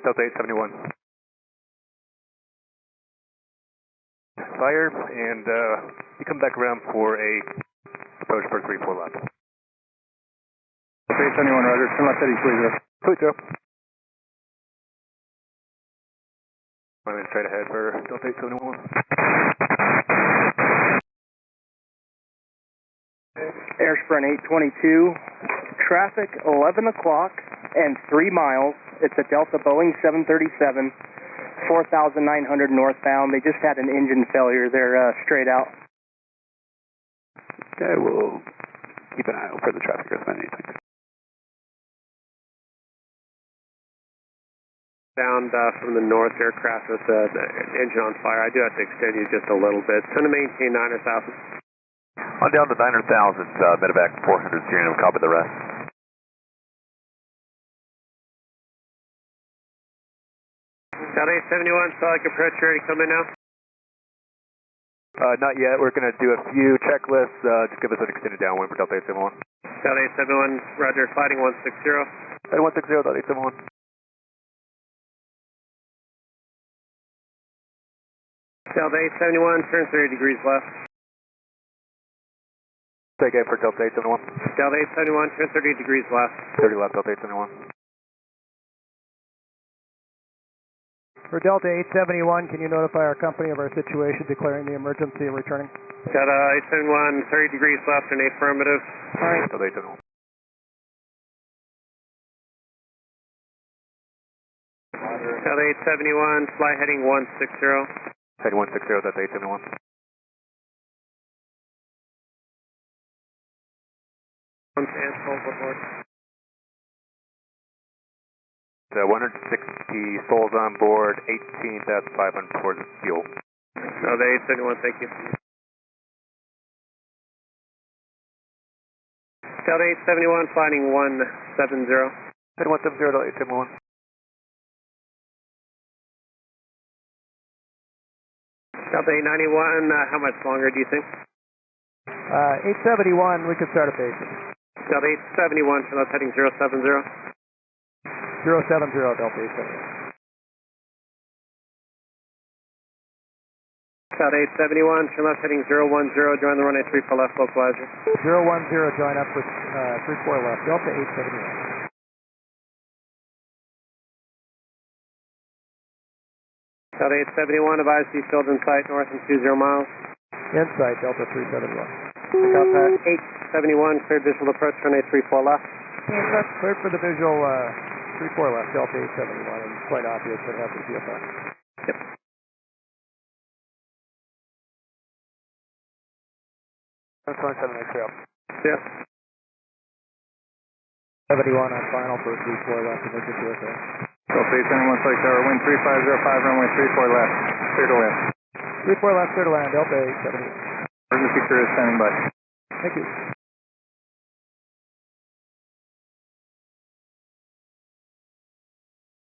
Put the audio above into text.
Delta 871. Fire, and you come back around for a approach for 3-4 left. Delta 871, roger. Turn left heading 20. 20. Running straight ahead for Delta 871. Airsprint 822, traffic 11 o'clock and 3 miles. It's a Delta Boeing 737, 4,900 northbound. They just had an engine failure. They're straight out. Okay, we'll keep an eye out for the traffic as anything. Bound from the north aircraft with the engine on fire. I do have to extend you just a little bit. Trying to maintain 9,000. On down to 900,000, medevac 400, steering, we'll copy the rest. Delta 871, solid approach, ready to come in now? Not yet. We're going to do a few checklists. Just give us an extended downwind for Delta 871. Delta 871, roger, fighting 160. Fighting 160, Delta 871. Delta 871, turn 30 degrees left. Take aim for Delta 871. Delta 871, turn 30 degrees left. 30 left, Delta 871. For Delta 871, can you notify our company of our situation, declaring the emergency and returning? Delta 871, 30 degrees left in affirmative. All right. Delta 871. Delta 871, fly heading 160. Heading 160, Delta 871. And souls aboard. 160 souls on board, 18,500 for the fuel. Delta 871, thank you. Delta 871, flying 170. Heading 170, Delta 871. Delta 891, how much longer do you think? 871, we can start a basic. Delta 871, so that's heading 070. 070, Delta 871. Delta 871, turn left heading 010, join the runway 34 left, localizer. 010, join up with 34 left, Delta 871. Delta 871, advise be filled in sight north and 20 miles. Inside, Delta 371. Delta 871, cleared visual approach, runway 34 left. Cleared for the visual 34 left, Delta 871, and quite obvious what happened to VFR. Yep. That's 178 trail. Yeah. 71 on final for 34 left, emergency USA. Delta 871, Flight Tower, wind 3505, runway 34 left, clear to land. 34 left, clear to land, Delta 871. Emergency crew is standing by. Thank you.